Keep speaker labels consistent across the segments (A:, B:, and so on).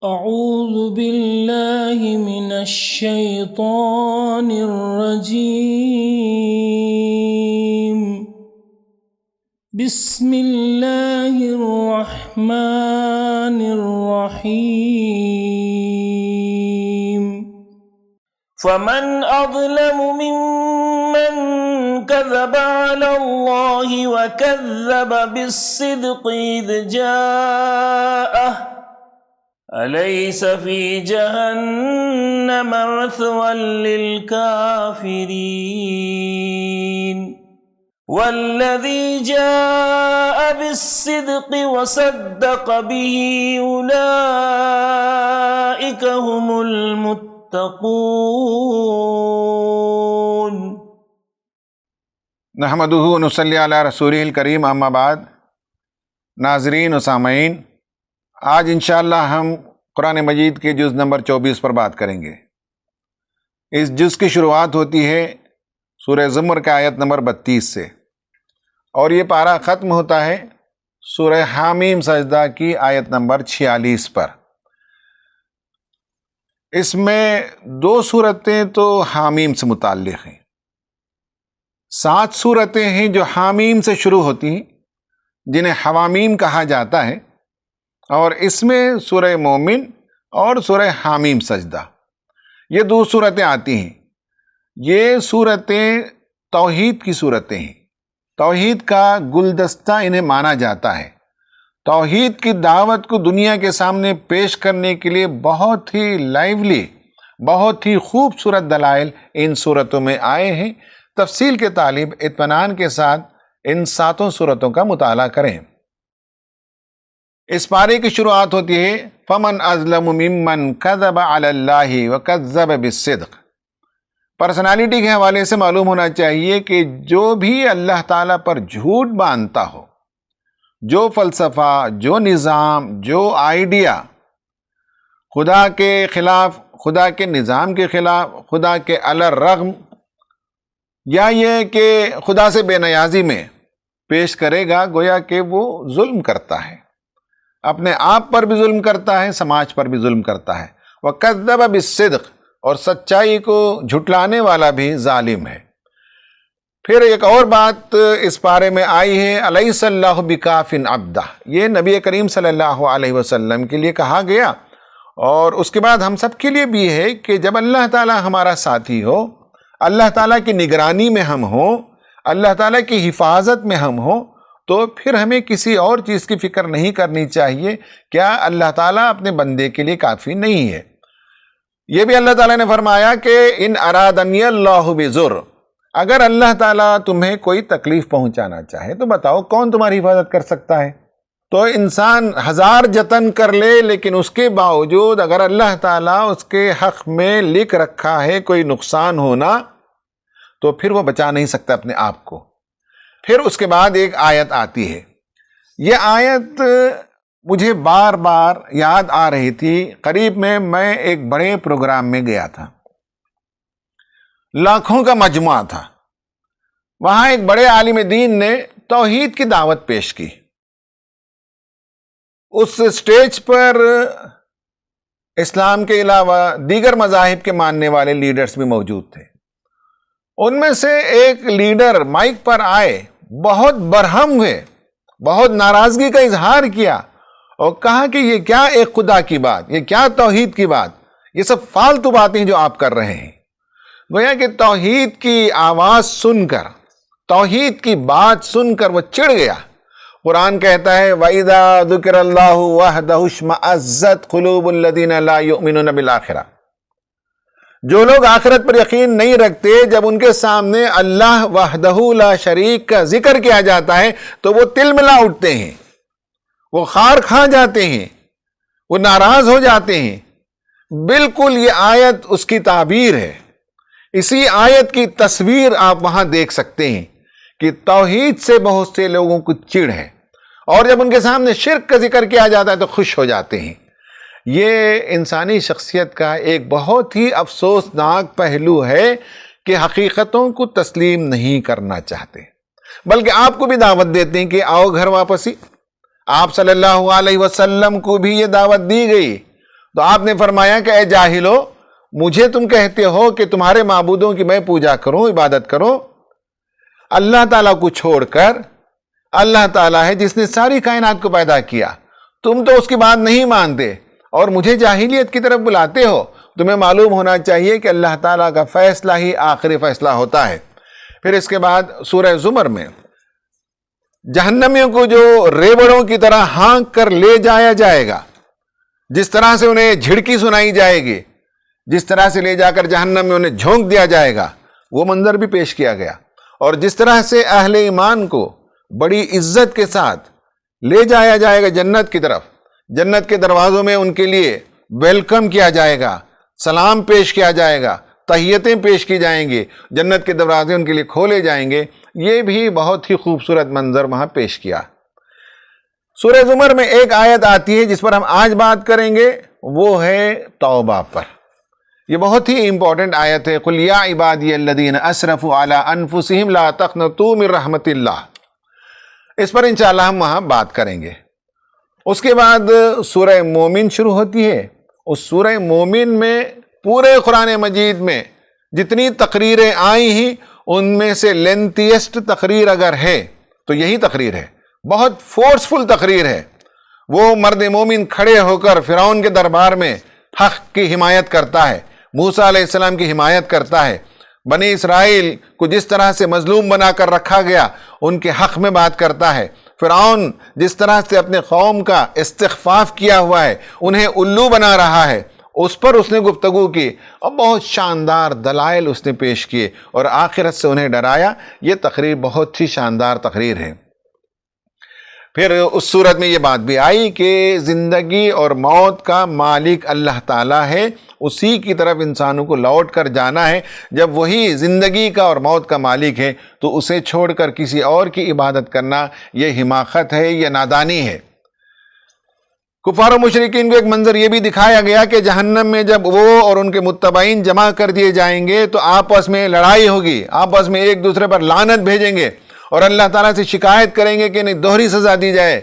A: أعوذ بالله من الشيطان الرجيم. بسم الله الرحمن الرحيم. فمن أظلم ممن كذب على الله وكذب بالصدق إذ جاءه أليس في جهنم مثوى للكافرين والذي جاء بالصدق وصدق به أولئك هم المتقون.
B: نحمدہ ونصلی علی رسولہ الکریم، اما بعد. ناظرین و سامعین، آج انشاءاللہ ہم قرآن مجید کے جز نمبر 24 پر بات کریں گے. اس جز کی شروعات ہوتی ہے سورہ زمر کا آیت نمبر 32 سے، اور یہ پارہ ختم ہوتا ہے سورہ حامیم سجدہ کی آیت نمبر 46 پر. اس میں 2 صورتیں تو حامیم سے متعلق ہیں، 7 صورتیں ہیں جو حامیم سے شروع ہوتی ہیں، جنہیں حوامیم کہا جاتا ہے، اور اس میں سورہ مومن اور سورہ حامیم سجدہ، یہ 2 صورتیں آتی ہیں. یہ صورتیں توحید کی صورتیں ہیں، توحید کا گلدستہ انہیں مانا جاتا ہے. توحید کی دعوت کو دنیا کے سامنے پیش کرنے کے لیے بہت ہی لائیولی، بہت ہی خوبصورت دلائل ان صورتوں میں آئے ہیں. تفصیل کے طالب اطمینان کے ساتھ ان 7 صورتوں کا مطالعہ کریں. اس پارے کی شروعات ہوتی ہے فَمَنْ أَظْلَمُ مِمَّنْ كَذَبَ عَلَى اللَّهِ وَكَذَّبَ بِالصِّدْقِ. پرسنالٹی کے حوالے سے معلوم ہونا چاہیے کہ جو بھی اللہ تعالیٰ پر جھوٹ باندھتا ہو، جو فلسفہ، جو نظام، جو آئیڈیا خدا کے خلاف، خدا کے نظام کے خلاف، خدا کے علی الرغم، یا یہ کہ خدا سے بے نیازی میں پیش کرے گا، گویا کہ وہ ظلم کرتا ہے، اپنے آپ پر بھی ظلم کرتا ہے، سماج پر بھی ظلم کرتا ہے. وَكَذَّبَ بِالصِّدْقِ، اور سچائی کو جھٹلانے والا بھی ظالم ہے. پھر ایک اور بات اس پارے میں آئی ہے أَلَيْسَ اللَّهُ بِكَافٍ عَبْدَهُ. یہ نبی کریم صلی اللہ علیہ وسلم کے لیے کہا گیا، اور اس کے بعد ہم سب کے لیے بھی ہے کہ جب اللہ تعالیٰ ہمارا ساتھی ہو، اللہ تعالیٰ کی نگرانی میں ہم ہوں، اللہ تعالیٰ کی حفاظت میں ہم ہوں، تو پھر ہمیں کسی اور چیز کی فکر نہیں کرنی چاہیے. کیا اللہ تعالیٰ اپنے بندے کے لیے کافی نہیں ہے؟ یہ بھی اللہ تعالیٰ نے فرمایا کہ ان ارادنی اللہ بضر، اگر اللہ تعالیٰ تمہیں کوئی تکلیف پہنچانا چاہے تو بتاؤ کون تمہاری حفاظت کر سکتا ہے؟ تو انسان 1000 جتن کر لے، لیکن اس کے باوجود اگر اللہ تعالیٰ اس کے حق میں لکھ رکھا ہے کوئی نقصان ہونا، تو پھر وہ بچا نہیں سکتا اپنے آپ کو. پھر اس کے بعد ایک آیت آتی ہے. یہ آیت مجھے بار بار یاد آ رہی تھی. قریب میں ایک بڑے پروگرام میں گیا تھا، لاکھوں کا مجموعہ تھا. وہاں ایک بڑے عالم دین نے توحید کی دعوت پیش کی. اس سٹیج پر اسلام کے علاوہ دیگر مذاہب کے ماننے والے لیڈرز بھی موجود تھے. ان میں سے ایک لیڈر مائک پر آئے، بہت برہم ہوئے، بہت ناراضگی کا اظہار کیا، اور کہا کہ یہ کیا ایک خدا کی بات، یہ کیا توحید کی بات، یہ سب فالتو باتیں جو آپ کر رہے ہیں. گویا کہ توحید کی آواز سن کر، توحید کی بات سن کر وہ چڑ گیا. قرآن کہتا ہے وَإِذَا ذُكِرَ اللَّهُ وَحْدَهُ اشْمَأَزَّتْ قُلُوبُ الَّذِينَ لَا يُؤْمِنُونَ بِالْآخِرَةِ. جو لوگ آخرت پر یقین نہیں رکھتے، جب ان کے سامنے اللہ وحدہ لا شریک کا ذکر کیا جاتا ہے تو وہ تل ملا اٹھتے ہیں، وہ خار کھا جاتے ہیں، وہ ناراض ہو جاتے ہیں. بالکل یہ آیت اس کی تعبیر ہے. اسی آیت کی تصویر آپ وہاں دیکھ سکتے ہیں کہ توحید سے بہت سے لوگوں کو چڑ ہے، اور جب ان کے سامنے شرک کا ذکر کیا جاتا ہے تو خوش ہو جاتے ہیں. یہ انسانی شخصیت کا ایک بہت ہی افسوسناک پہلو ہے کہ حقیقتوں کو تسلیم نہیں کرنا چاہتے، بلکہ آپ کو بھی دعوت دیتے ہیں کہ آؤ گھر واپسی. آپ صلی اللہ علیہ وسلم کو بھی یہ دعوت دی گئی، تو آپ نے فرمایا کہ اے جاہلو، مجھے تم کہتے ہو کہ تمہارے معبودوں کی میں پوجا کروں، عبادت کروں، اللہ تعالیٰ کو چھوڑ کر۔ اللہ تعالیٰ ہے جس نے ساری کائنات کو پیدا کیا، تم تو اس کی بات نہیں مانتے اور مجھے جاہلیت کی طرف بلاتے ہو۔ تمہیں معلوم ہونا چاہیے کہ اللہ تعالیٰ کا فیصلہ ہی آخری فیصلہ ہوتا ہے۔ پھر اس کے بعد سورہ زمر میں جہنمیوں کو جو ریبڑوں کی طرح ہانک کر لے جایا جائے گا، جس طرح سے انہیں جھڑکی سنائی جائے گی، جس طرح سے لے جا کر جہنم میں انہیں جھونک دیا جائے گا، وہ منظر بھی پیش کیا گیا۔ اور جس طرح سے اہل ایمان کو بڑی عزت کے ساتھ لے جایا جائے گا جنت کی طرف، جنت کے دروازوں میں ان کے لیے ویلکم کیا جائے گا، سلام پیش کیا جائے گا، تحیتیں پیش کی جائیں گی، جنت کے دروازے ان کے لیے کھولے جائیں گے، یہ بھی بہت ہی خوبصورت منظر وہاں پیش کیا۔ سورہ زمر میں ایک آیت آتی ہے جس پر ہم آج بات کریں گے، وہ ہے توبہ پر۔ یہ بہت ہی امپورٹنٹ آیت ہے، قُلْ يَا عِبَادِيَ الَّذِينَ أَسْرَفُوا عَلَىٰ أَنفُسِهِمْ لَا تَقْنَطُوا مِن رَحْمَةِ اللَّهِ۔ اس پر انشاءاللہ ہم وہاں بات کریں گے۔ اس کے بعد سورہ مومن شروع ہوتی ہے۔ اس سورہ مومن میں پورے قرآن مجید میں جتنی تقریریں آئی ہیں ان میں سے لینتھیسٹ تقریر اگر ہے تو یہی تقریر ہے، بہت فورسفل تقریر ہے۔ وہ مرد مومن کھڑے ہو کر فرعون کے دربار میں حق کی حمایت کرتا ہے، موسیٰ علیہ السلام کی حمایت کرتا ہے، بنی اسرائیل کو جس طرح سے مظلوم بنا کر رکھا گیا ان کے حق میں بات کرتا ہے، فرعون جس طرح سے اپنے قوم کا استخفاف کیا ہوا ہے، انہیں الو بنا رہا ہے، اس پر اس نے گفتگو کی اور بہت شاندار دلائل اس نے پیش کیے اور آخرت سے انہیں ڈرایا۔ یہ تقریر بہت ہی شاندار تقریر ہے۔ پھر اس صورت میں یہ بات بھی آئی کہ زندگی اور موت کا مالک اللہ تعالیٰ ہے، اسی کی طرف انسانوں کو لوٹ کر جانا ہے۔ جب وہی زندگی کا اور موت کا مالک ہے تو اسے چھوڑ کر کسی اور کی عبادت کرنا یہ حماقت ہے، یہ نادانی ہے۔ کفار و مشرکین کو ایک منظر یہ بھی دکھایا گیا کہ جہنم میں جب وہ اور ان کے متبعین جمع کر دیے جائیں گے تو آپس میں لڑائی ہوگی، آپس میں ایک دوسرے پر لعنت بھیجیں گے اور اللہ تعالیٰ سے شکایت کریں گے کہ انہیں دوہری سزا دی جائے۔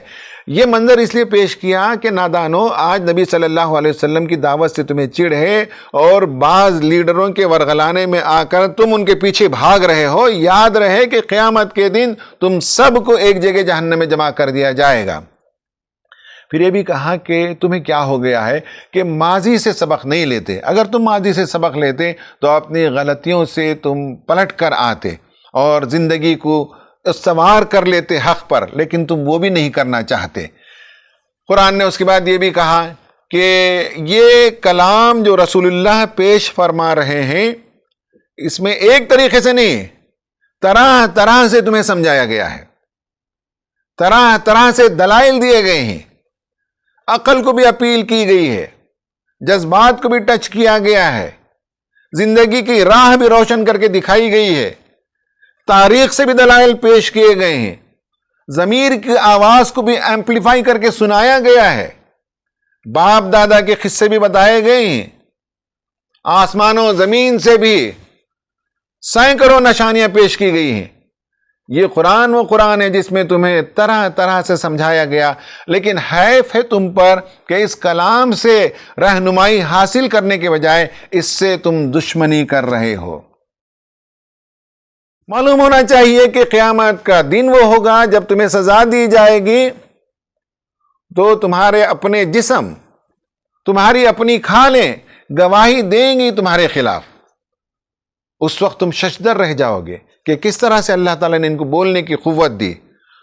B: یہ منظر اس لیے پیش کیا کہ نادانو، آج نبی صلی اللہ علیہ وسلم کی دعوت سے تمہیں چڑ ہے اور بعض لیڈروں کے ورغلانے میں آ کر تم ان کے پیچھے بھاگ رہے ہو۔ یاد رہے کہ قیامت کے دن تم سب کو ایک جگہ جہنم میں جمع کر دیا جائے گا۔ پھر یہ بھی کہا کہ تمہیں کیا ہو گیا ہے کہ ماضی سے سبق نہیں لیتے۔ اگر تم ماضی سے سبق لیتے تو اپنی غلطیوں سے تم پلٹ کر آتے اور زندگی کو استوار کر لیتے حق پر، لیکن تم وہ بھی نہیں کرنا چاہتے۔ قرآن نے اس کے بعد یہ بھی کہا کہ یہ کلام جو رسول اللہ پیش فرما رہے ہیں اس میں ایک طریقے سے نہیں، طرح طرح سے تمہیں سمجھایا گیا ہے، طرح طرح سے دلائل دیے گئے ہیں، عقل کو بھی اپیل کی گئی ہے، جذبات کو بھی ٹچ کیا گیا ہے، زندگی کی راہ بھی روشن کر کے دکھائی گئی ہے، تاریخ سے بھی دلائل پیش کیے گئے ہیں، ضمیر کی آواز کو بھی ایمپلیفائی کر کے سنایا گیا ہے، باپ دادا کے قصے بھی بتائے گئے ہیں، آسمان و زمین سے بھی سینکڑوں نشانیاں پیش کی گئی ہیں۔ یہ قرآن وہ قرآن ہے جس میں تمہیں طرح طرح سے سمجھایا گیا، لیکن حیف ہے تم پر کہ اس کلام سے رہنمائی حاصل کرنے کے بجائے اس سے تم دشمنی کر رہے ہو۔ معلوم ہونا چاہیے کہ قیامت کا دن وہ ہوگا جب تمہیں سزا دی جائے گی تو تمہارے اپنے جسم، تمہاری اپنی کھالیں گواہی دیں گی تمہارے خلاف۔ اس وقت تم ششدر رہ جاؤ گے کہ کس طرح سے اللہ تعالیٰ نے ان کو بولنے کی قوت دی۔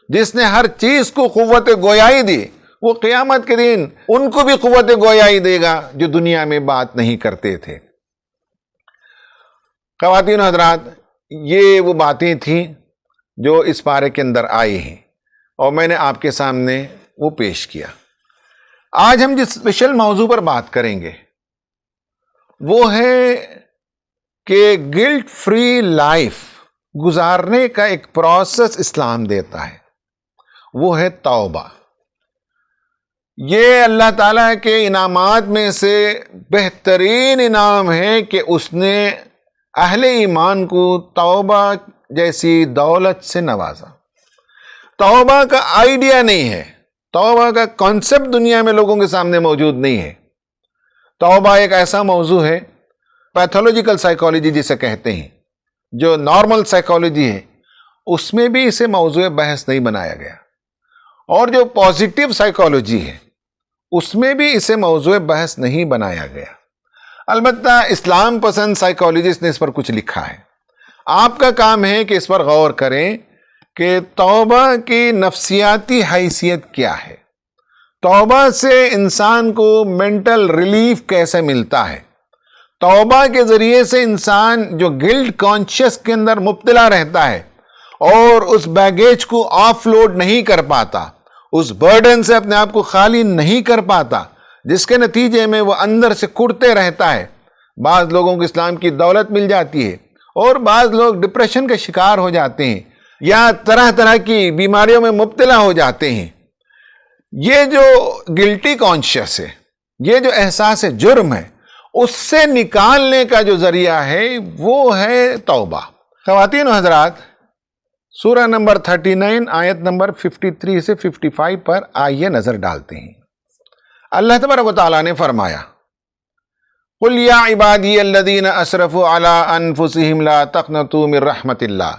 B: جس نے ہر چیز کو قوت گویائی دی، وہ قیامت کے دن ان کو بھی قوت گویائی دے گا جو دنیا میں بات نہیں کرتے تھے۔ خواتین و حضرات، یہ وہ باتیں تھیں جو اس پارے کے اندر آئی ہیں اور میں نے آپ کے سامنے وہ پیش کیا۔ آج ہم جس اسپیشل موضوع پر بات کریں گے وہ ہے کہ گلٹ فری لائف گزارنے کا ایک پروسیس اسلام دیتا ہے، وہ ہے توبہ۔ یہ اللہ تعالیٰ کے انعامات میں سے بہترین انعام ہے کہ اس نے اہل ایمان کو توبہ جیسی دولت سے نوازا۔ توبہ کا آئیڈیا نہیں ہے، توبہ کا کانسیپٹ دنیا میں لوگوں کے سامنے موجود نہیں ہے۔ توبہ ایک ایسا موضوع ہے، پیتھولوجیکل سائیکالوجی جسے کہتے ہیں، جو نارمل سائیکالوجی ہے اس میں بھی اسے موضوع بحث نہیں بنایا گیا، اور جو پازیٹیو سائیکالوجی ہے اس میں بھی اسے موضوع بحث نہیں بنایا گیا۔ البتہ اسلام پسند سائیکالوجسٹ نے اس پر کچھ لکھا ہے۔ آپ کا کام ہے کہ اس پر غور کریں کہ توبہ کی نفسیاتی حیثیت کیا ہے، توبہ سے انسان کو مینٹل ریلیف کیسے ملتا ہے، توبہ کے ذریعے سے انسان جو گلٹ کانشیس کے اندر مبتلا رہتا ہے اور اس بیگیج کو آف لوڈ نہیں کر پاتا، اس برڈن سے اپنے آپ کو خالی نہیں کر پاتا، جس کے نتیجے میں وہ اندر سے کڑتے رہتا ہے۔ بعض لوگوں کو اسلام کی دولت مل جاتی ہے اور بعض لوگ ڈپریشن کے شکار ہو جاتے ہیں یا طرح طرح کی بیماریوں میں مبتلا ہو جاتے ہیں۔ یہ جو گلٹی کانشیس ہے، یہ جو احساس جرم ہے، اس سے نکالنے کا جو ذریعہ ہے وہ ہے توبہ۔ خواتین و حضرات، سورہ نمبر 39 آیت نمبر 53 سے 55 پر آئیے نظر ڈالتے ہیں۔ اللہ تبارک و تعالیٰ نے فرمایا، قُلْ يَا عِبَادِيَ الَّذِينَ أَسْرَفُوا عَلَىٰ أَنفُسِهِمْ لَا تَقْنَطُوا مِن رَحْمَتِ اللَّهِ،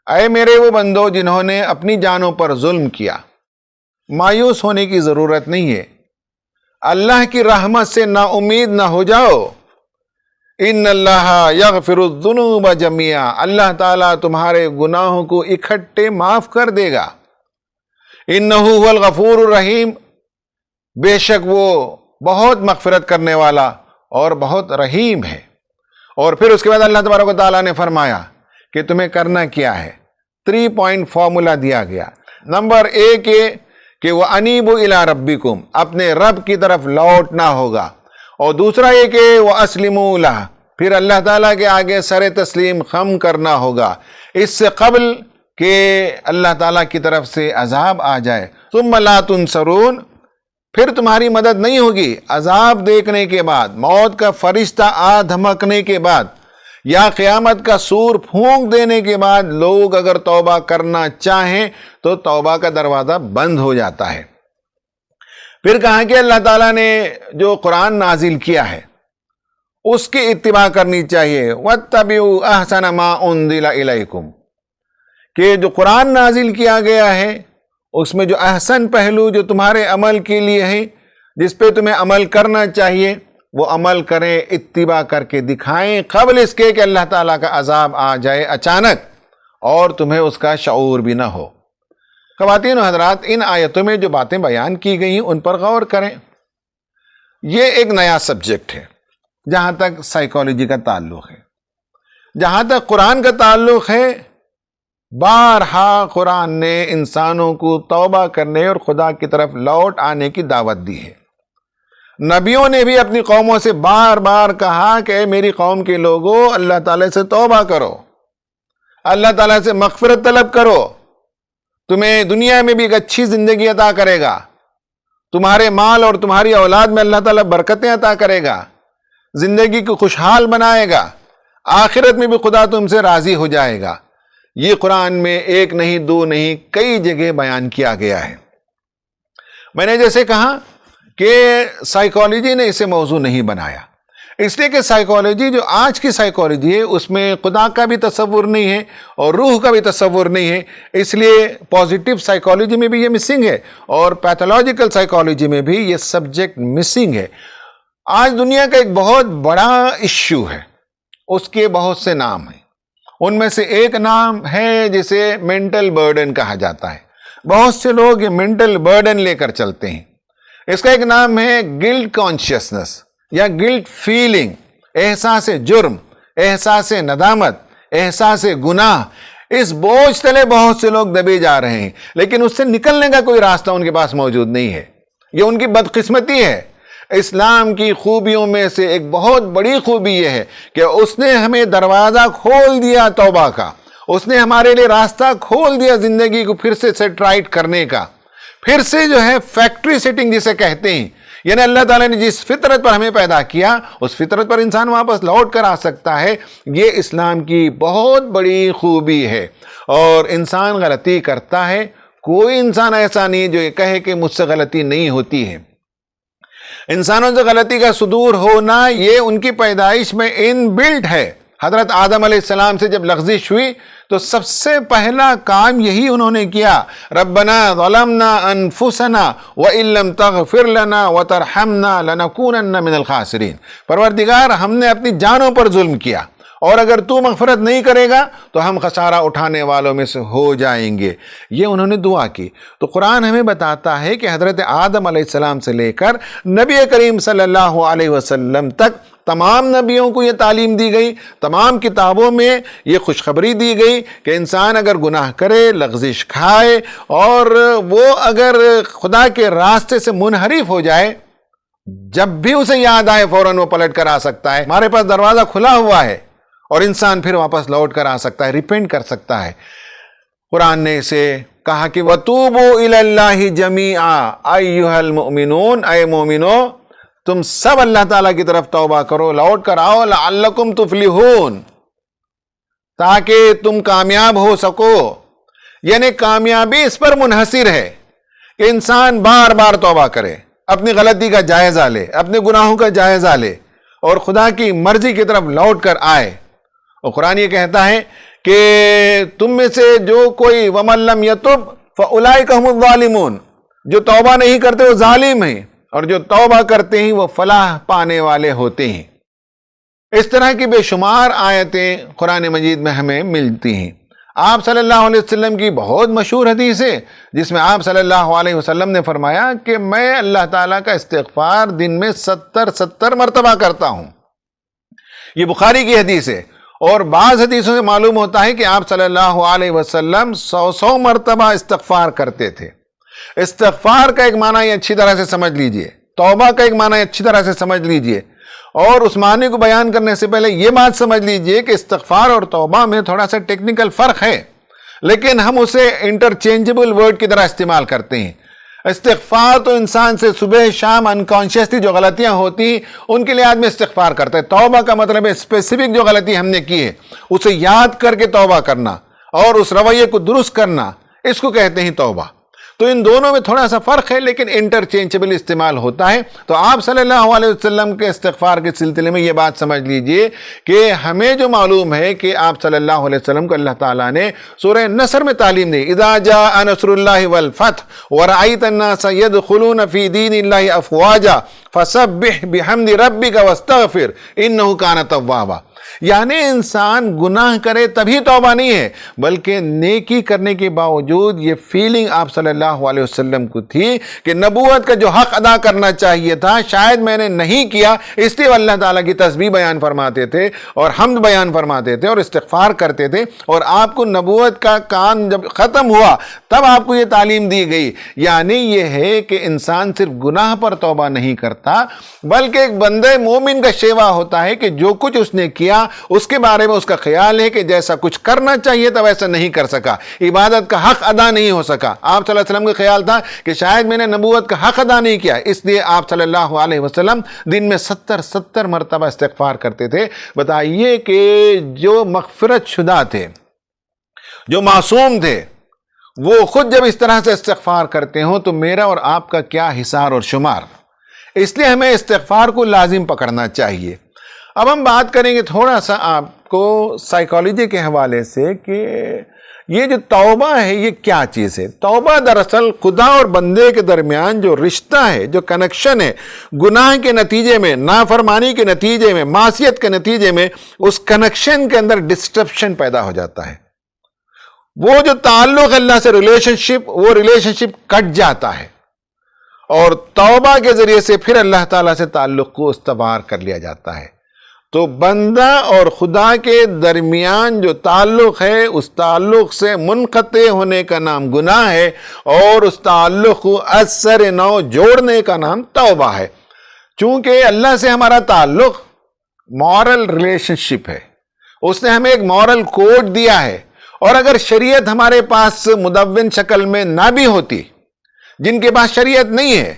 B: اے میرے وہ بندو جنہوں نے اپنی جانوں پر ظلم کیا، مایوس ہونے کی ضرورت نہیں ہے، اللہ کی رحمت سے نا امید نہ ہو جاؤ۔ ان اللہ یغفر الذنوب جميعا، اللہ تعالیٰ تمہارے گناہوں کو اکٹھے معاف کر دے گا۔ انہ هو الغفور الرحیم، بے شک وہ بہت مغفرت کرنے والا اور بہت رحیم ہے۔ اور پھر اس کے بعد اللہ تبارک و تعالیٰ نے فرمایا کہ تمہیں کرنا کیا ہے۔ 3 پوائنٹ فارمولا دیا گیا۔ نمبر 1 یہ کہ وہ انیبوا الی ربکم، اپنے رب کی طرف لوٹنا ہوگا، اور دوسرا یہ کہ وہ اسلموا لہ، پھر اللہ تعالیٰ کے آگے سر تسلیم خم کرنا ہوگا، اس سے قبل کہ اللہ تعالیٰ کی طرف سے عذاب آ جائے۔ ثم لا تنصرون، پھر تمہاری مدد نہیں ہوگی۔ عذاب دیکھنے کے بعد، موت کا فرشتہ آ دھمکنے کے بعد، یا قیامت کا سور پھونک دینے کے بعد لوگ اگر توبہ کرنا چاہیں تو توبہ کا دروازہ بند ہو جاتا ہے۔ پھر کہا کہ اللہ تعالیٰ نے جو قرآن نازل کیا ہے اس کی اتباع کرنی چاہیے۔ وَاتَّبِعُوا أَحْسَنَ مَا أُنزِلَ إِلَيْكُمْ، کہ جو قرآن نازل کیا گیا ہے اس میں جو احسن پہلو جو تمہارے عمل کے لیے ہے، جس پہ تمہیں عمل کرنا چاہیے، وہ عمل کریں، اتباع کر کے دکھائیں، قبل اس کے کہ اللہ تعالیٰ کا عذاب آ جائے اچانک اور تمہیں اس کا شعور بھی نہ ہو۔ خواتین و حضرات، ان آیتوں میں جو باتیں بیان کی گئی ہیں ان پر غور کریں۔ یہ ایک نیا سبجیکٹ ہے جہاں تک سائیکالوجی کا تعلق ہے۔ جہاں تک قرآن کا تعلق ہے، بارہا قرآن نے انسانوں کو توبہ کرنے اور خدا کی طرف لوٹ آنے کی دعوت دی ہے۔ نبیوں نے بھی اپنی قوموں سے بار بار کہا کہ اے میری قوم کے لوگوں، اللہ تعالیٰ سے توبہ کرو، اللہ تعالیٰ سے مغفرت طلب کرو، تمہیں دنیا میں بھی ایک اچھی زندگی عطا کرے گا، تمہارے مال اور تمہاری اولاد میں اللہ تعالیٰ برکتیں عطا کرے گا، زندگی کو خوشحال بنائے گا، آخرت میں بھی خدا تم سے راضی ہو جائے گا۔ یہ قرآن میں ایک نہیں، دو نہیں، کئی جگہ بیان کیا گیا ہے۔ میں نے جیسے کہا کہ سائیکالوجی نے اسے موضوع نہیں بنایا، اس لیے کہ سائیکالوجی جو آج کی سائیکالوجی ہے اس میں خدا کا بھی تصور نہیں ہے اور روح کا بھی تصور نہیں ہے، اس لیے پازیٹیو سائیکالوجی میں بھی یہ مسنگ ہے اور پیتھولوجیکل سائیکالوجی میں بھی یہ سبجیکٹ مسنگ ہے۔ آج دنیا کا ایک بہت بڑا ایشو ہے، اس کے بہت سے نام ہیں، ان میں سے ایک نام ہے جسے مینٹل برڈن کہا جاتا ہے۔ بہت سے لوگ یہ مینٹل برڈن لے کر چلتے ہیں۔ اس کا ایک نام ہے گلٹ کانشیسنس یا گلٹ فیلنگ، احساس جرم، احساس ندامت، احساس گناہ۔ اس بوجھ تلے بہت سے لوگ دبے جا رہے ہیں، لیکن اس سے نکلنے کا کوئی راستہ ان کے پاس موجود نہیں ہے۔ یہ ان کی بدقسمتی ہے۔ اسلام کی خوبیوں میں سے ایک بہت بڑی خوبی یہ ہے کہ اس نے ہمیں دروازہ کھول دیا توبہ کا، اس نے ہمارے لیے راستہ کھول دیا زندگی کو پھر سے سیٹ رائٹ کرنے کا، پھر سے جو ہے فیکٹری سیٹنگ جسے کہتے ہیں، یعنی اللہ تعالیٰ نے جس فطرت پر ہمیں پیدا کیا اس فطرت پر انسان واپس لوٹ کر آ سکتا ہے۔ یہ اسلام کی بہت بڑی خوبی ہے۔ اور انسان غلطی کرتا ہے، کوئی انسان ایسا نہیں جو یہ کہے کہ مجھ سے غلطی نہیں ہوتی ہے۔ انسانوں سے غلطی کا صدور ہونا یہ ان کی پیدائش میں ان بلٹ ہے۔ حضرت آدم علیہ السلام سے جب لغزش ہوئی تو سب سے پہلا کام یہی انہوں نے کیا، ربنا ظلمنا انفسنا وان لم تغفر لنا وترحمنا لنکونن من الخاسرین، پروردگار ہم نے اپنی جانوں پر ظلم کیا، اور اگر تو مغفرت نہیں کرے گا تو ہم خسارہ اٹھانے والوں میں سے ہو جائیں گے۔ یہ انہوں نے دعا کی۔ تو قرآن ہمیں بتاتا ہے کہ حضرت آدم علیہ السلام سے لے کر نبی کریم صلی اللہ علیہ وسلم تک تمام نبیوں کو یہ تعلیم دی گئی، تمام کتابوں میں یہ خوشخبری دی گئی کہ انسان اگر گناہ کرے، لغزش کھائے، اور وہ اگر خدا کے راستے سے منحرف ہو جائے، جب بھی اسے یاد آئے فوراً وہ پلٹ کر آ سکتا ہے۔ ہمارے پاس دروازہ کھلا ہوا ہے اور انسان پھر واپس لوٹ کر آ سکتا ہے، ریپینٹ کر سکتا ہے۔ قرآن نے اسے کہا کہ وَتُوبُوا إِلَى اللَّهِ جَمِيعًا أَيُّهَا الْمُؤْمِنُونَ، اے مومنو تم سب اللہ تعالیٰ کی طرف توبہ کرو، لوٹ کر آؤ، لَعَلَّكُمْ تُفْلِحُونَ، تاکہ تم کامیاب ہو سکو۔ یعنی کامیابی اس پر منحصر ہے کہ انسان بار بار توبہ کرے، اپنی غلطی کا جائزہ لے، اپنے گناہوں کا جائزہ لے، اور خدا کی مرضی کی طرف لوٹ کر آئے۔ اور قرآن یہ کہتا ہے کہ تم میں سے جو کوئی وَمَن لَّمْ يَتُبْ فَأُولَٰئِكَ هُمُ الظَّالِمُونَ، جو توبہ نہیں کرتے وہ ظالم ہیں، اور جو توبہ کرتے ہیں وہ فلاح پانے والے ہوتے ہیں۔ اس طرح کی بے شمار آیتیں قرآن مجید میں ہمیں ملتی ہیں۔ آپ صلی اللہ علیہ وسلم کی بہت مشہور حدیث ہے جس میں آپ صلی اللہ علیہ وسلم نے فرمایا کہ میں اللہ تعالیٰ کا استغفار دن میں 70 مرتبہ کرتا ہوں۔ یہ بخاری کی حدیث ہے، اور بعض حدیثوں سے معلوم ہوتا ہے کہ آپ صلی اللہ علیہ وسلم 100 مرتبہ استغفار کرتے تھے۔ استغفار کا ایک معنی یہ اچھی طرح سے سمجھ لیجئے، توبہ کا ایک معنی اچھی طرح سے سمجھ لیجئے، اور اس معنی کو بیان کرنے سے پہلے یہ بات سمجھ لیجئے کہ استغفار اور توبہ میں تھوڑا سا ٹیکنیکل فرق ہے، لیکن ہم اسے انٹرچینجبل ورڈ کی طرح استعمال کرتے ہیں۔ استغفار تو انسان سے صبح شام انکانشیسلی جو غلطیاں ہوتی ہیں ان کے لیے آدمی استغفار کرتا ہے۔ توبہ کا مطلب ہے اسپیسیفک جو غلطی ہم نے کی ہے اسے یاد کر کے توبہ کرنا اور اس رویے کو درست کرنا، اس کو کہتے ہیں توبہ۔ تو ان دونوں میں تھوڑا سا فرق ہے لیکن انٹرچینجبل استعمال ہوتا ہے۔ تو آپ صلی اللہ علیہ وسلم کے استغفار کے سلسلے میں یہ بات سمجھ لیجئے کہ ہمیں جو معلوم ہے کہ آپ صلی اللہ علیہ وسلم کو اللہ تعالیٰ نے سورہ نصر میں تعلیم دی، اذا جاء نصر اللہ والفتح ورأیت الناس يدخلون فی دین اللہ افواجا فسبح بحمد ربک واستغفر انہ کان توابا۔ یعنی انسان گناہ کرے تبھی توبہ نہیں ہے، بلکہ نیکی کرنے کے باوجود یہ فیلنگ آپ صلی اللہ علیہ وسلم کو تھی کہ نبوت کا جو حق ادا کرنا چاہیے تھا شاید میں نے نہیں کیا، اس لیے اللہ تعالیٰ کی تسبیح بیان فرماتے تھے اور حمد بیان فرماتے تھے اور استغفار کرتے تھے۔ اور آپ کو نبوت کا کام جب ختم ہوا تب آپ کو یہ تعلیم دی گئی۔ یعنی یہ ہے کہ انسان صرف گناہ پر توبہ نہیں کرتا بلکہ ایک بندے مومن کا شیوا ہوتا ہے کہ جو کچھ اس نے کیا اس کے بارے میں اس کا خیال ہے کہ جیسا کچھ کرنا چاہیے تھا ویسا نہیں کر سکا، عبادت کا حق ادا نہیں ہو سکا۔ آپ صلی اللہ علیہ وسلم کا خیال تھا کہ شاید میں نے نبوت کا حق ادا نہیں کیا، اس لیے آپ صلی اللہ علیہ وسلم دن میں 70 مرتبہ استغفار کرتے تھے۔ بتائیے کہ جو مغفرت شدہ تھے، جو معصوم تھے، وہ خود جب اس طرح سے استغفار کرتے ہوں تو میرا اور آپ کا کیا حساب اور شمار۔ اس لیے ہمیں استغفار کو لازم پکڑنا چاہیے۔ اب ہم بات کریں گے تھوڑا سا آپ کو سائیکالوجی کے حوالے سے کہ یہ جو توبہ ہے یہ کیا چیز ہے۔ توبہ دراصل خدا اور بندے کے درمیان جو رشتہ ہے، جو کنیکشن ہے، گناہ کے نتیجے میں، نافرمانی کے نتیجے میں، معصیت کے نتیجے میں اس کنیکشن کے اندر ڈسٹرپشن پیدا ہو جاتا ہے۔ وہ جو تعلق اللہ سے وہ ریلیشن شپ کٹ جاتا ہے، اور توبہ کے ذریعے سے پھر اللہ تعالیٰ سے تعلق کو استوار کر لیا جاتا ہے۔ تو بندہ اور خدا کے درمیان جو تعلق ہے اس تعلق سے منقطع ہونے کا نام گناہ ہے، اور اس تعلق کو اثر نو جوڑنے کا نام توبہ ہے۔ چونکہ اللہ سے ہمارا تعلق مورل ریلیشن شپ ہے، اس نے ہمیں ایک مورل کوڈ دیا ہے، اور اگر شریعت ہمارے پاس مدون شکل میں نہ بھی ہوتی، جن کے پاس شریعت نہیں ہے،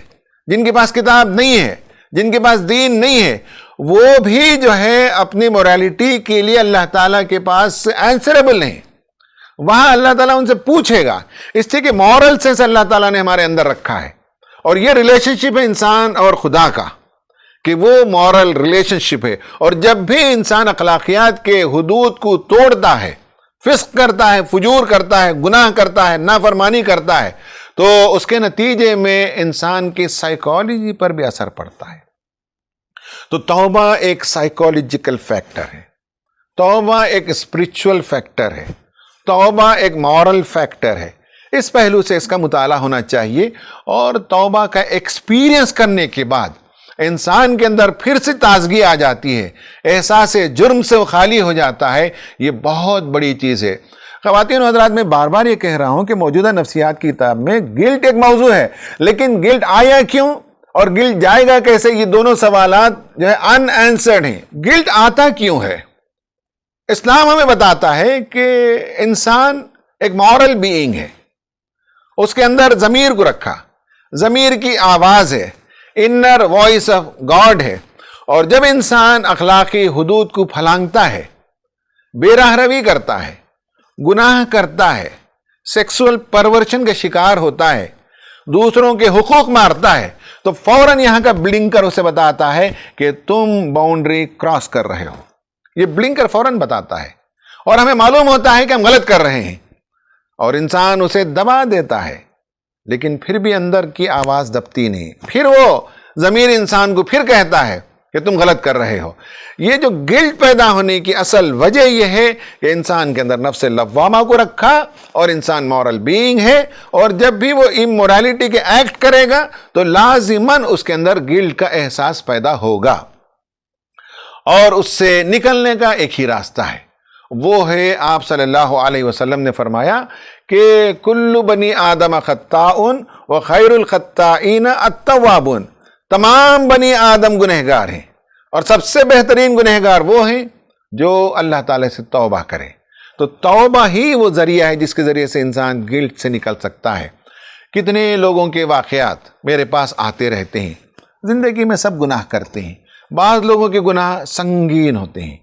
B: جن کے پاس کتاب نہیں ہے، جن کے پاس دین نہیں ہے، وہ بھی جو ہے اپنی موریلٹی کے لیے اللہ تعالیٰ کے پاس آنسریبل ہیں۔ وہاں اللہ تعالیٰ ان سے پوچھے گا، اس لیے کہ مورل سینس اللہ تعالیٰ نے ہمارے اندر رکھا ہے، اور یہ ریلیشن شپ ہے انسان اور خدا کا کہ وہ مورل ریلیشن شپ ہے. اور جب بھی انسان اخلاقیات کے حدود کو توڑتا ہے، فسق کرتا ہے، فجور کرتا ہے، گناہ کرتا ہے، نافرمانی کرتا ہے، تو اس کے نتیجے میں انسان کی سائیکالوجی پر بھی اثر پڑتا ہے. تو توبہ ایک سائیکالوجیکل فیکٹر ہے، توبہ ایک اسپرچول فیکٹر ہے، توبہ ایک مورل فیکٹر ہے. اس پہلو سے اس کا مطالعہ ہونا چاہیے. اور توبہ کا ایکسپیرینس کرنے کے بعد انسان کے اندر پھر سے تازگی آ جاتی ہے، احساس جرم سے وہ خالی ہو جاتا ہے. یہ بہت بڑی چیز ہے. خواتین و حضرات، میں بار بار یہ کہہ رہا ہوں کہ موجودہ نفسیات کی کتاب میں گلٹ ایک موضوع ہے، لیکن گلٹ آیا کیوں اور گلٹ جائے گا کیسے، یہ دونوں سوالات جو ہے ان آنسرڈ ہیں. گلٹ آتا کیوں ہے؟ اسلام ہمیں بتاتا ہے کہ انسان ایک مورل بینگ ہے، اس کے اندر ضمیر کو رکھا، ضمیر کی آواز ہے، انر وائس آف گاڈ ہے. اور جب انسان اخلاقی حدود کو پھلانگتا ہے، بے راہ روی کرتا ہے، گناہ کرتا ہے، سیکسول پرورشن کا شکار ہوتا ہے، دوسروں کے حقوق مارتا ہے، تو فوراً یہاں کا بلنکر اسے بتاتا ہے کہ تم باؤنڈری کراس کر رہے ہو. یہ بلنکر فوراً بتاتا ہے اور ہمیں معلوم ہوتا ہے کہ ہم غلط کر رہے ہیں، اور انسان اسے دبا دیتا ہے. لیکن پھر بھی اندر کی آواز دبتی نہیں، پھر وہ ضمیر انسان کو پھر کہتا ہے کہ تم غلط کر رہے ہو. یہ جو گلٹ پیدا ہونے کی اصل وجہ یہ ہے کہ انسان کے اندر نفس لوامہ کو رکھا، اور انسان مورل بینگ ہے، اور جب بھی وہ امورالٹی کے ایکٹ کرے گا تو لازماً اس کے اندر گلٹ کا احساس پیدا ہوگا. اور اس سے نکلنے کا ایک ہی راستہ ہے، وہ ہے آپ صلی اللہ علیہ وسلم نے فرمایا کہ کل بنی آدم خطاء وخیر الخطائین التوابون. تمام بنی آدم گنہگار ہیں، اور سب سے بہترین گنہگار وہ ہیں جو اللہ تعالیٰ سے توبہ کرے. تو توبہ ہی وہ ذریعہ ہے جس کے ذریعے سے انسان گلٹ سے نکل سکتا ہے. کتنے لوگوں کے واقعات میرے پاس آتے رہتے ہیں، زندگی میں سب گناہ کرتے ہیں. بعض لوگوں کے گناہ سنگین ہوتے ہیں،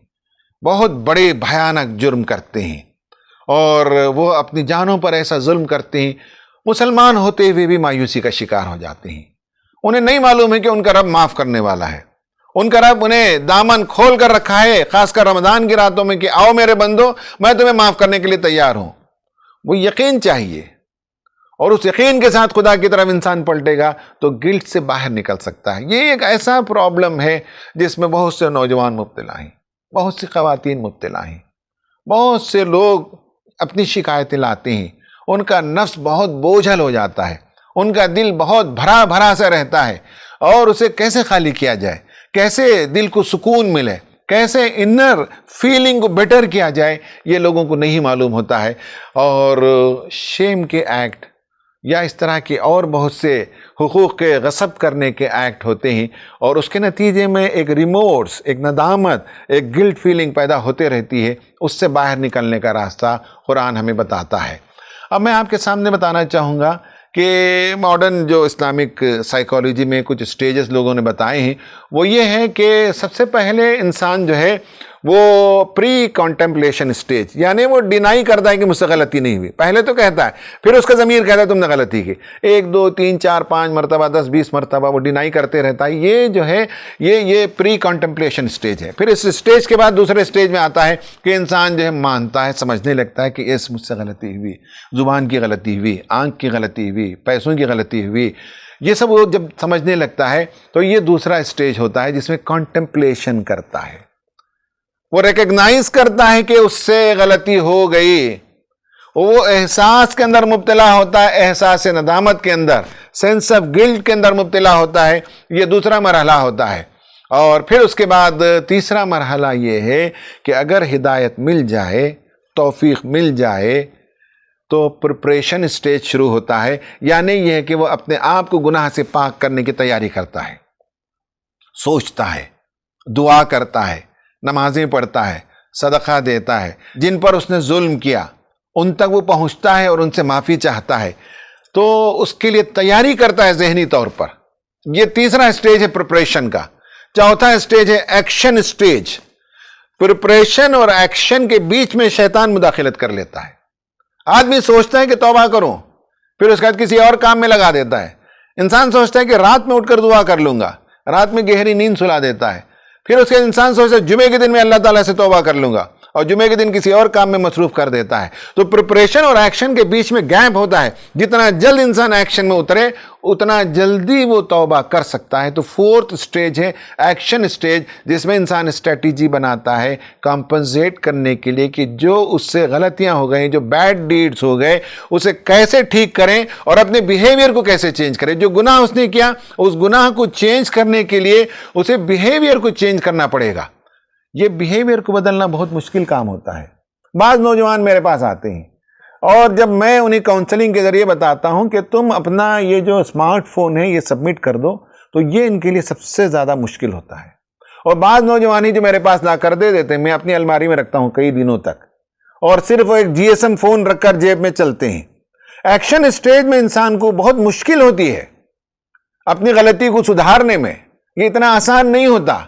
B: بہت بڑے بھیانک جرم کرتے ہیں، اور وہ اپنی جانوں پر ایسا ظلم کرتے ہیں، مسلمان ہوتے ہوئے بھی مایوسی کا شکار ہو جاتے ہیں. انہیں نہیں معلوم ہے کہ ان کا رب معاف کرنے والا ہے. ان کا رب انہیں دامن کھول کر رکھا ہے، خاص کر رمضان کی راتوں میں، کہ آؤ میرے بندو، میں تمہیں معاف کرنے کے لیے تیار ہوں. وہ یقین چاہیے، اور اس یقین کے ساتھ خدا کی طرف انسان پلٹے گا تو گلٹ سے باہر نکل سکتا ہے. یہ ایک ایسا پرابلم ہے جس میں بہت سے نوجوان مبتلا ہیں، بہت سی خواتین مبتلا ہیں، بہت سے لوگ اپنی شکایتیں لاتے ہیں. ان کا نفس بہت بوجھل ہو جاتا ہے، ان کا دل بہت بھرا بھرا سا رہتا ہے، اور اسے کیسے خالی کیا جائے، کیسے دل کو سکون ملے، کیسے انر فیلنگ کو بیٹر کیا جائے، یہ لوگوں کو نہیں معلوم ہوتا ہے. اور شیم کے ایکٹ یا اس طرح کے اور بہت سے حقوق کے غصب کرنے کے ایکٹ ہوتے ہیں، اور اس کے نتیجے میں ایک ریمورس، ایک ندامت، ایک گلٹ فیلنگ پیدا ہوتے رہتی ہے. اس سے باہر نکلنے کا راستہ قرآن ہمیں بتاتا ہے. اب میں آپ کے سامنے بتانا چاہوں گا کہ ماڈرن جو اسلامک سائیکالوجی میں کچھ سٹیجز لوگوں نے بتائے ہیں، وہ یہ ہے کہ سب سے پہلے انسان جو ہے وہ پری کانٹمپلیشن سٹیج، یعنی وہ ڈینائی کرتا ہے کہ مجھ سے غلطی نہیں ہوئی. پہلے تو کہتا ہے، پھر اس کا ضمیر کہتا ہے تم نے غلطی کی، 1 2 3 4 5 مرتبہ 10 20 مرتبہ وہ ڈینائی کرتے رہتا ہے. یہ جو ہے یہ پری کانٹمپلیشن سٹیج ہے. پھر اس سٹیج کے بعد دوسرے سٹیج میں آتا ہے کہ انسان جو ہے مانتا ہے، سمجھنے لگتا ہے کہ اس مجھ سے غلطی ہوئی، زبان کی غلطی ہوئی، آنکھ کی غلطی ہوئی، پیسوں کی غلطی ہوئی. یہ سب وہ جب سمجھنے لگتا ہے تو یہ دوسرا سٹیج ہوتا ہے جس میں کانٹمپلیشن کرتا ہے. وہ ریکگنائز کرتا ہے کہ اس سے غلطی ہو گئی، وہ احساس کے اندر مبتلا ہوتا ہے، احساس ندامت کے اندر، سینس آف گلٹ کے اندر مبتلا ہوتا ہے. یہ دوسرا مرحلہ ہوتا ہے. اور پھر اس کے بعد تیسرا مرحلہ یہ ہے کہ اگر ہدایت مل جائے، توفیق مل جائے، تو پریپریشن سٹیج شروع ہوتا ہے. یعنی یہ ہے کہ وہ اپنے آپ کو گناہ سے پاک کرنے کی تیاری کرتا ہے، سوچتا ہے، دعا کرتا ہے، نمازیں پڑھتا ہے، صدقہ دیتا ہے، جن پر اس نے ظلم کیا ان تک وہ پہنچتا ہے اور ان سے معافی چاہتا ہے. تو اس کے لیے تیاری کرتا ہے ذہنی طور پر. یہ تیسرا سٹیج ہے پریپریشن کا. چوتھا سٹیج ہے ایکشن سٹیج. پریپریشن اور ایکشن کے بیچ میں شیطان مداخلت کر لیتا ہے. آدمی سوچتا ہے کہ توبہ کروں، پھر اس کے بعد کسی اور کام میں لگا دیتا ہے. انسان سوچتا ہے کہ رات میں اٹھ کر دعا کر لوں گا، رات میں گہری نیند سلا دیتا ہے، پھر اس کے انسان سوچتا ہے جمعے کے دن میں اللہ تعالیٰ سے توبہ کر لوں گا، اور جمعے کے دن کسی اور کام میں مصروف کر دیتا ہے۔ تو پریپریشن اور ایکشن کے بیچ میں گیپ ہوتا ہے، جتنا جلد انسان ایکشن میں اترے اتنا جلدی وہ توبہ کر سکتا ہے۔ تو فورتھ سٹیج ہے ایکشن سٹیج، جس میں انسان اسٹریٹجی بناتا ہے کمپنسیٹ کرنے کے لیے کہ جو اس سے غلطیاں ہو گئیں، جو بیڈ ڈیڈز ہو گئے، اسے کیسے ٹھیک کریں اور اپنے بیہیویئر کو کیسے چینج کریں۔ جو گناہ اس نے کیا، اس گناہ کو چینج کرنے کے لیے اسے بیہیویئر کو چینج کرنا پڑے گا۔ یہ بیہیویئر کو بدلنا بہت مشکل کام ہوتا ہے۔ بعض نوجوان میرے پاس آتے ہیں اور جب میں انہیں کاؤنسلنگ کے ذریعے بتاتا ہوں کہ تم اپنا یہ جو اسمارٹ فون ہے یہ سبمٹ کر دو، تو یہ ان کے لیے سب سے زیادہ مشکل ہوتا ہے۔ اور بعض نوجوان ہی جو میرے پاس لا کر دے دیتے ہیں، میں اپنی الماری میں رکھتا ہوں کئی دنوں تک، اور صرف ایک جی ایس ایم فون رکھ کر جیب میں چلتے ہیں۔ ایکشن سٹیج میں انسان کو بہت مشکل ہوتی ہے اپنی غلطی کو سدھارنے میں، یہ اتنا آسان نہیں ہوتا۔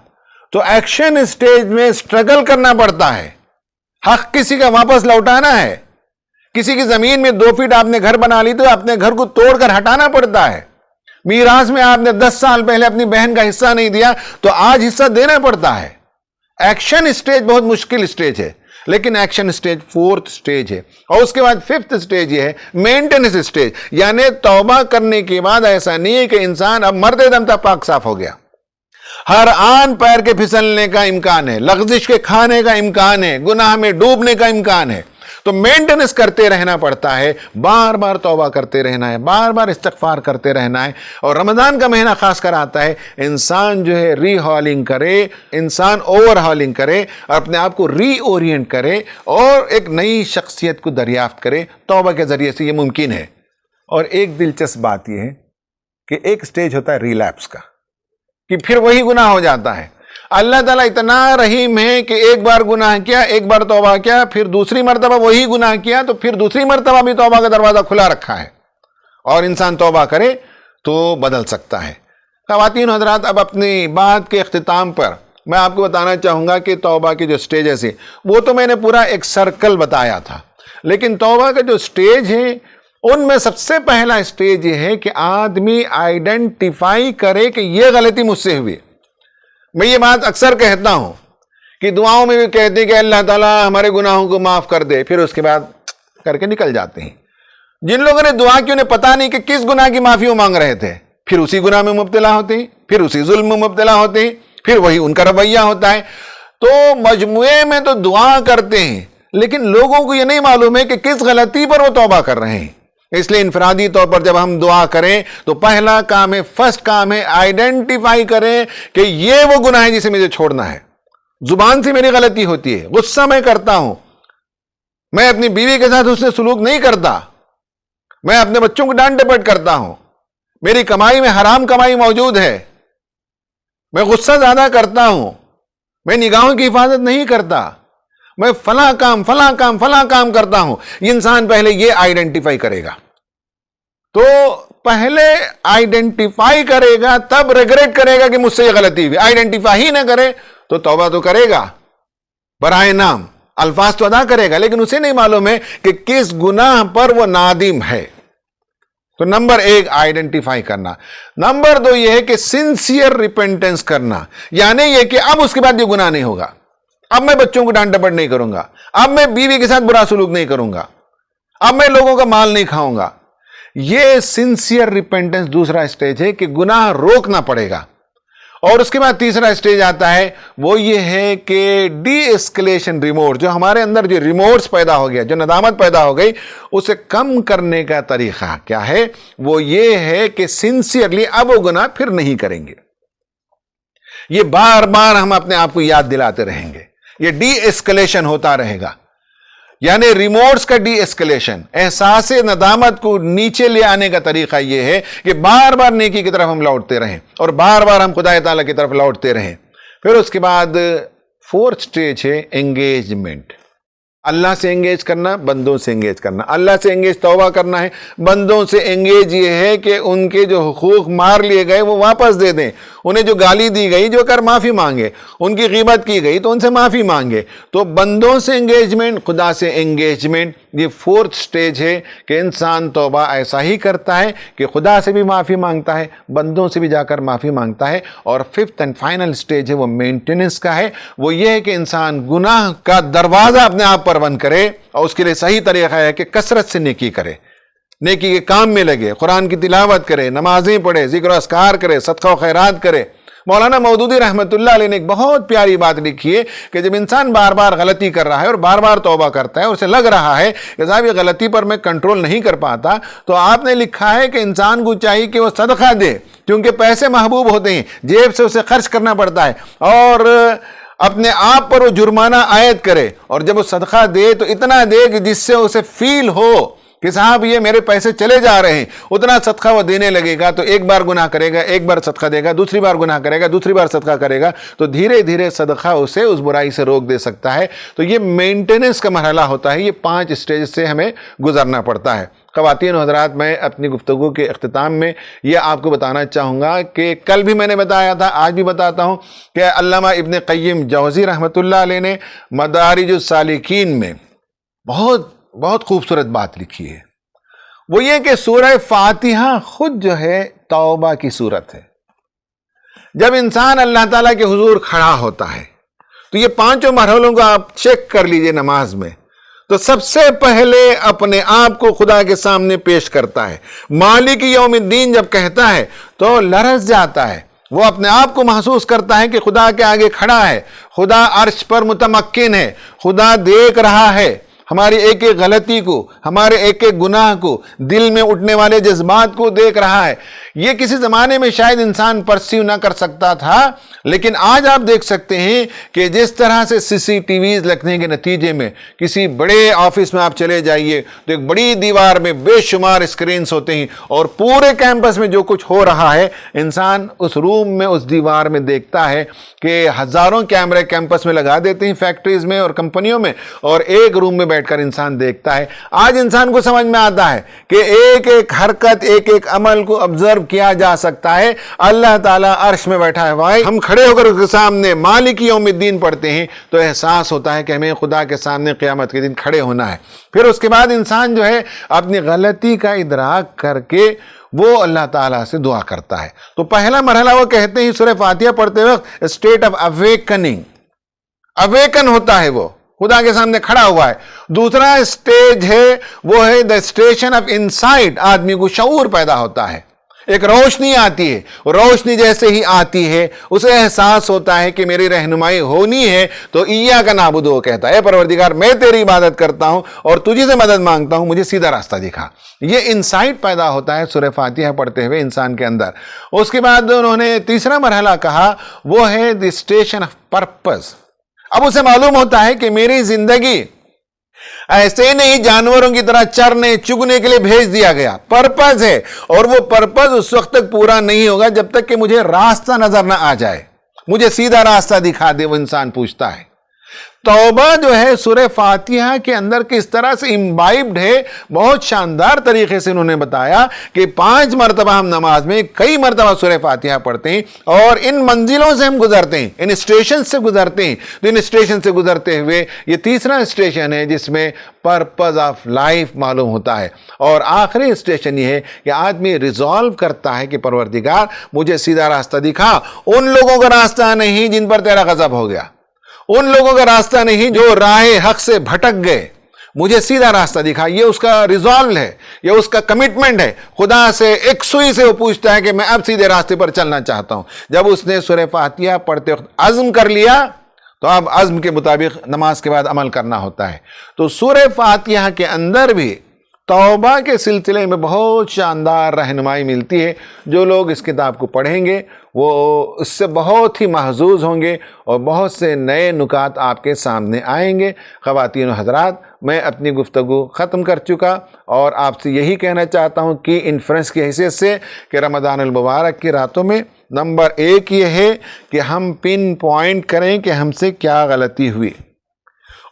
B: تو ایکشن سٹیج میں سٹرگل کرنا پڑتا ہے، حق کسی کا واپس لوٹانا ہے۔ کسی کی زمین میں 2 فٹ آپ نے گھر بنا لی تو اپنے گھر کو توڑ کر ہٹانا پڑتا ہے۔ میراث میں آپ نے 10 سال پہلے اپنی بہن کا حصہ نہیں دیا تو آج حصہ دینا پڑتا ہے۔ ایکشن سٹیج بہت مشکل سٹیج ہے، لیکن ایکشن سٹیج 4تھ سٹیج ہے۔ اور اس کے بعد 5تھ سٹیج یہ ہے مینٹیننس سٹیج، یعنی توبہ کرنے کے بعد ایسا نہیں ہے کہ انسان اب مرتے دم تک پاک صاف ہو گیا۔ ہر آن پیر کے پھسلنے کا امکان ہے، لغزش کے کھانے کا امکان ہے، گناہ میں ڈوبنے کا امکان ہے۔ تو مینٹیننس کرتے رہنا پڑتا ہے، بار بار توبہ کرتے رہنا ہے، بار بار استغفار کرتے رہنا ہے۔ اور رمضان کا مہینہ خاص کر آتا ہے، انسان جو ہے ری ہالنگ کرے، انسان اوور ہالنگ کرے، اپنے آپ کو ری اورینٹ کرے اور ایک نئی شخصیت کو دریافت کرے۔ توبہ کے ذریعے سے یہ ممکن ہے۔ اور ایک دلچسپ بات یہ ہے کہ ایک سٹیج ہوتا ہے ریلیپس کا، کہ پھر وہی گناہ ہو جاتا ہے۔ اللہ تعالیٰ اتنا رحیم ہے کہ ایک بار گناہ کیا، ایک بار توبہ کیا، پھر دوسری مرتبہ وہی گناہ کیا تو پھر دوسری مرتبہ بھی توبہ کا دروازہ کھلا رکھا ہے، اور انسان توبہ کرے تو بدل سکتا ہے۔ خواتین حضرات، اب اپنی بات کے اختتام پر میں آپ کو بتانا چاہوں گا کہ توبہ کے جو سٹیجز ہیں وہ تو میں نے پورا ایک سرکل بتایا تھا، لیکن توبہ کا جو سٹیج ہے ان میں سب سے پہلا سٹیج یہ ہے کہ آدمی آئیڈینٹیفائی کرے کہ یہ غلطی مجھ سے ہوئی۔ میں یہ بات اکثر کہتا ہوں کہ دعاؤں میں بھی کہتے ہیں کہ اللہ تعالیٰ ہمارے گناہوں کو معاف کر دے، پھر اس کے بعد کر کے نکل جاتے ہیں۔ جن لوگوں نے دعا کی انہیں پتہ نہیں کہ کس گناہ کی معافی وہ مانگ رہے تھے، پھر اسی گناہ میں مبتلا ہوتے ہیں، پھر اسی ظلم میں مبتلا ہوتے ہیں، پھر وہی ان کا رویہ ہوتا ہے۔ تو مجموعے میں تو دعا کرتے ہیں، لیکن لوگوں کو یہ نہیں معلوم ہے کہ کس غلطی پر وہ توبہ کر رہے ہیں۔ اس لیے انفرادی طور پر جب ہم دعا کریں تو پہلا کام ہے، فرسٹ کام ہے، آئیڈینٹیفائی کریں کہ یہ وہ گناہ ہے جسے مجھے چھوڑنا ہے۔ زبان سے میری غلطی ہوتی ہے، غصہ میں کرتا ہوں، میں اپنی بیوی کے ساتھ اس سے سلوک نہیں کرتا، میں اپنے بچوں کو ڈانٹ ڈپٹ کرتا ہوں، میری کمائی میں حرام کمائی موجود ہے، میں غصہ زیادہ کرتا ہوں، میں نگاہوں کی حفاظت نہیں کرتا، میں فلاں کام کرتا ہوں۔ یہ انسان پہلے یہ آئیڈینٹیفائی کرے گا، تو پہلے آئیڈینٹیفائی کرے گا تب ریگریٹ کرے گا کہ مجھ سے یہ غلطی ہوئی۔ آئیڈینٹیفائی ہی نہ کرے تو توبہ تو کرے گا برائے نام، الفاظ تو ادا کرے گا، لیکن اسے نہیں معلوم ہے کہ کس گناہ پر وہ نادم ہے۔ تو نمبر 1 آئیڈینٹیفائی کرنا۔ نمبر 2 یہ ہے کہ سنسیئر ریپینٹنس کرنا، یعنی یہ کہ اب اس کے بعد یہ گناہ نہیں ہوگا، اب میں بچوں کو ڈانٹ ڈپٹ نہیں کروں گا، اب میں بیوی کے ساتھ برا سلوک نہیں کروں گا، اب میں لوگوں کا مال نہیں کھاؤں گا۔ یہ سنسیئر ریپینٹنس دوسرا سٹیج ہے کہ گناہ روکنا پڑے گا۔ اور اس کے بعد تیسرا سٹیج آتا ہے، وہ یہ ہے کہ ڈی ایسکلیشن ریمورس، جو ہمارے اندر جو ریمورس پیدا ہو گیا، جو ندامت پیدا ہو گئی، اسے کم کرنے کا طریقہ کیا ہے؟ وہ یہ ہے کہ سنسیئرلی اب وہ گناہ پھر نہیں کریں گے۔ یہ بار بار ہم اپنے آپ کو یاد دلاتے رہیں گے، یہ ڈی ایسکلیشن ہوتا رہے گا، یعنی ریمورس کا ڈی ایسکلیشن، احساس ندامت کو نیچے لے آنے کا طریقہ یہ ہے کہ بار بار نیکی کی طرف ہم لوٹتے رہیں اور بار بار ہم خدا تعالیٰ کی طرف لوٹتے رہیں۔ پھر اس کے بعد 4تھ سٹیج ہے انگیجمنٹ، اللہ سے انگیج کرنا، بندوں سے انگیج کرنا۔ اللہ سے انگیج توبہ کرنا ہے، بندوں سے انگیج یہ ہے کہ ان کے جو حقوق مار لیے گئے وہ واپس دے دیں، انہیں جو گالی دی گئی جو کر معافی مانگے، ان کی غیبت کی گئی تو ان سے معافی مانگے۔ تو بندوں سے انگیجمنٹ، خدا سے انگیجمنٹ، یہ 4th سٹیج ہے کہ انسان توبہ ایسا ہی کرتا ہے کہ خدا سے بھی معافی مانگتا ہے، بندوں سے بھی جا کر معافی مانگتا ہے۔ اور 5th اینڈ فائنل سٹیج ہے وہ مینٹیننس کا ہے، وہ یہ ہے کہ انسان گناہ کا دروازہ اپنے آپ پر بند کرے، اور اس کے لیے صحیح طریقہ ہے کہ کثرت سے نیکی کرے، نیکی کے کام میں لگے، قرآن کی تلاوت کرے، نمازیں پڑھے، ذکر و اذکار کرے، صدقہ و خیرات کرے۔ مولانا مودودی رحمۃ اللہ علیہ نے ایک بہت پیاری بات لکھی ہے کہ جب انسان بار بار غلطی کر رہا ہے اور بار بار توبہ کرتا ہے، اسے لگ رہا ہے کہ صاحب یہ غلطی پر میں کنٹرول نہیں کر پاتا، تو آپ نے لکھا ہے کہ انسان کو چاہیے کہ وہ صدقہ دے، کیونکہ پیسے محبوب ہوتے ہیں، جیب سے اسے خرچ کرنا پڑتا ہے، اور اپنے آپ پر وہ جرمانہ عائد کرے، اور جب وہ صدقہ دے تو اتنا دے کہ جس سے اسے فیل ہو کہ صاحب یہ میرے پیسے چلے جا رہے ہیں، اتنا صدقہ وہ دینے لگے گا۔ تو ایک بار گناہ کرے گا، ایک بار صدقہ دے گا، دوسری بار گناہ کرے گا، دوسری بار صدقہ کرے گا، تو دھیرے دھیرے صدقہ اسے اس برائی سے روک دے سکتا ہے۔ تو یہ مینٹیننس کا مرحلہ ہوتا ہے، یہ 5 سٹیج سے ہمیں گزرنا پڑتا ہے۔ خواتین و حضرات، میں اپنی گفتگو کے اختتام میں یہ آپ کو بتانا چاہوں گا کہ کل بھی میں نے بتایا تھا، آج بھی بتاتا ہوں کہ علامہ ابن قیم جوزی رحمۃ اللہ علیہ نے مدارج السالکین میں بہت خوبصورت بات لکھی ہے۔ وہ یہ کہ سورہ فاتحہ خود جو ہے توبہ کی صورت ہے۔ جب انسان اللہ تعالیٰ کے حضور کھڑا ہوتا ہے تو یہ 5 مرحلوں کو آپ چیک کر لیجئے نماز میں، تو سب سے پہلے اپنے آپ کو خدا کے سامنے پیش کرتا ہے۔ مالک یوم الدین جب کہتا ہے تو لرز جاتا ہے، وہ اپنے آپ کو محسوس کرتا ہے کہ خدا کے آگے کھڑا ہے، خدا عرش پر متمکن ہے، خدا دیکھ رہا ہے ہماری ایک ایک غلطی کو، ہمارے ایک ایک گناہ کو، دل میں اٹھنے والے جذبات کو دیکھ رہا ہے۔ یہ کسی زمانے میں شاید انسان پرسیو نہ کر سکتا تھا، لیکن آج آپ دیکھ سکتے ہیں کہ جس طرح سے CCTVs لگنے کے نتیجے میں کسی بڑے آفس میں آپ چلے جائیے تو ایک بڑی دیوار میں بے شمار اسکرینز ہوتے ہیں، اور پورے کیمپس میں جو کچھ ہو رہا ہے انسان اس روم میں، اس دیوار میں دیکھتا ہے کہ ہزاروں کیمرے کیمپس میں لگا دیتے ہیں، فیکٹریز میں اور کمپنیوں میں، اور ایک روم میں بیٹھ کر انسان دیکھتا ہے۔ آج انسان کو سمجھ میں آتا ہے کہ ایک ایک حرکت، ایک ایک عمل کو آبزرو کیا جا سکتا ہے۔ اللہ تعالیٰ عرش میں بیٹھا ہے، بھائی ہم کھڑے ہو کر اس کے سامنے مالک یوم الدین پڑھتے ہیں تو احساس ہوتا ہے کہ ہمیں خدا کے سامنے قیامت کے دن کھڑے ہونا ہے۔ پھر اس کے بعد انسان جو ہے اپنی غلطی کا ادراک کر کے وہ اللہ تعالیٰ سے دعا کرتا ہے۔ تو پہلا مرحلہ وہ کہتے ہیں سورہ فاتحہ پڑھتے وقت اسٹیٹ آف اویکننگ، اویکن ہوتا ہے، وہ خدا کے سامنے کھڑا ہوا ہے۔ دوسرا اسٹیج ہے وہ ہے دا اسٹیشن آف انسائٹ، آدمی کو شعور پیدا ہوتا ہے، ایک روشنی آتی ہے، روشنی جیسے ہی آتی ہے اسے احساس ہوتا ہے کہ میری رہنمائی ہونی ہے، تو ایاک نعبد، وہ کہتا ہے اے پروردگار میں تیری عبادت کرتا ہوں اور تجھی سے مدد مانگتا ہوں، مجھے سیدھا راستہ دکھا۔ یہ انسائٹ پیدا ہوتا ہے سورہ فاتحہ پڑھتے ہوئے انسان کے اندر۔ اس کے بعد انہوں نے تیسرا مرحلہ کہا وہ ہے دی اسٹیشن آف پرپز۔ اب اسے معلوم ہوتا ہے کہ میری زندگی ایسے نہیں جانوروں کی طرح چرنے چگنے کے لیے بھیج دیا گیا، پرپز ہے، اور وہ پرپز اس وقت تک پورا نہیں ہوگا جب تک کہ مجھے راستہ نظر نہ آ جائے، مجھے سیدھا راستہ دکھا دے۔ وہ انسان پوچھتا ہے۔ توبہ جو ہے سورہ فاتحہ کے اندر کس طرح سے امبائبڈ ہے، بہت شاندار طریقے سے انہوں نے بتایا کہ 5 مرتبہ ہم نماز میں کئی مرتبہ سورہ فاتحہ پڑھتے ہیں، اور ان منزلوں سے ہم گزرتے ہیں، ان اسٹیشن سے گزرتے ہیں۔ تو ان اسٹیشن سے گزرتے ہوئے یہ تیسرا اسٹیشن ہے جس میں پرپز آف لائف معلوم ہوتا ہے، اور آخری اسٹیشن یہ ہے کہ آدمی ریزالو کرتا ہے کہ پروردگار مجھے سیدھا راستہ دکھا، ان لوگوں کا راستہ نہیں جن پر تیرا غضب ہو گیا، ان لوگوں کا راستہ نہیں جو راہ حق سے بھٹک گئے، مجھے سیدھا راستہ دکھا۔ یہ اس کا ریزالو ہے، یہ اس کا کمٹمنٹ ہے، خدا سے ایک سوئی سے وہ پوچھتا ہے کہ میں اب سیدھے راستے پر چلنا چاہتا ہوں۔ جب اس نے سورہ فاتحہ پڑھتے وقت عزم کر لیا تو اب عزم کے مطابق نماز کے بعد عمل کرنا ہوتا ہے۔ تو سورہ فاتحہ کے اندر بھی توبہ کے سلسلے میں بہت شاندار رہنمائی ملتی ہے۔ جو لوگ اس کتاب کو پڑھیں گے وہ اس سے بہت ہی محظوظ ہوں گے، اور بہت سے نئے نکات آپ کے سامنے آئیں گے۔ خواتین و حضرات، میں اپنی گفتگو ختم کر چکا، اور آپ سے یہی کہنا چاہتا ہوں کہ انفرنس کی حیثیت سے کہ رمضان المبارک کی راتوں میں نمبر 1 یہ ہے کہ ہم پن پوائنٹ کریں کہ ہم سے کیا غلطی ہوئی،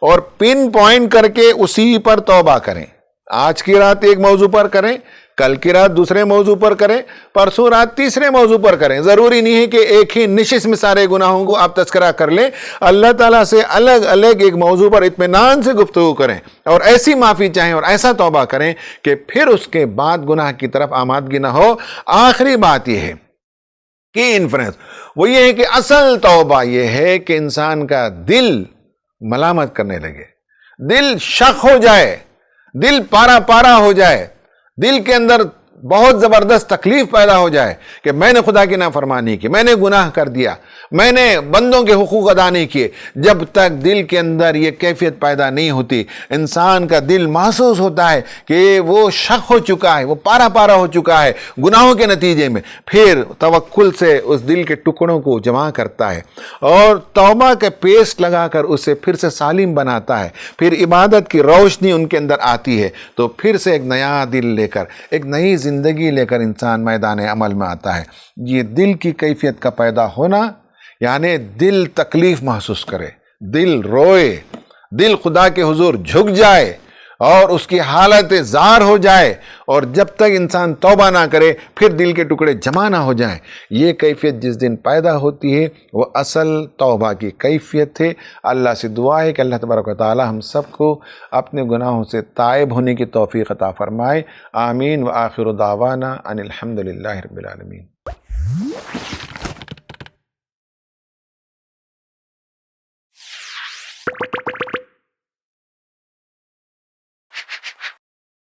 B: اور پن پوائنٹ کر کے اسی پر توبہ کریں۔ آج کی رات ایک موضوع پر کریں، کل کی رات دوسرے موضوع پر کریں، پرسوں رات تیسرے موضوع پر کریں. ضروری نہیں ہے کہ ایک ہی نشست میں سارے گناہوں کو آپ تذکرہ کر لیں. اللہ تعالیٰ سے الگ الگ ایک موضوع پر اطمینان سے گفتگو کریں اور ایسی معافی چاہیں اور ایسا توبہ کریں کہ پھر اس کے بعد گناہ کی طرف آمادگی نہ ہو. آخری بات یہ ہے کہ انفرنس وہ یہ ہے کہ اصل توبہ یہ ہے کہ انسان کا دل ملامت کرنے لگے، دل شک ہو جائے، دل پارا پارا ہو جائے، دل کے اندر بہت زبردست تکلیف پیدا ہو جائے کہ میں نے خدا کی نافرمانی کی، میں نے گناہ کر دیا، میں نے بندوں کے حقوق ادا نہیں کیے. جب تک دل کے اندر یہ کیفیت پیدا نہیں ہوتی، انسان کا دل محسوس ہوتا ہے کہ وہ شک ہو چکا ہے، وہ پارا پارا ہو چکا ہے گناہوں کے نتیجے میں، پھر توکل سے اس دل کے ٹکڑوں کو جمع کرتا ہے اور توبہ کے پیسٹ لگا کر اسے پھر سے سالم بناتا ہے. پھر عبادت کی روشنی ان کے اندر آتی ہے تو پھر سے ایک نیا دل لے کر، ایک نئی زندگی لے کر انسان میدان عمل میں آتا ہے. یہ دل کی کیفیت کا پیدا ہونا یعنی دل تکلیف محسوس کرے، دل روئے، دل خدا کے حضور جھک جائے اور اس کی حالت زار ہو جائے، اور جب تک انسان توبہ نہ کرے پھر دل کے ٹکڑے جمع نہ ہو جائیں. یہ کیفیت جس دن پیدا ہوتی ہے وہ اصل توبہ کی کیفیت ہے. اللہ سے دعا ہے کہ اللہ تبارک و تعالی ہم سب کو اپنے گناہوں سے تائب ہونے کی توفیق عطا فرمائے. آمین. وآخر دعوانا ان الحمد للہ رب العالمین.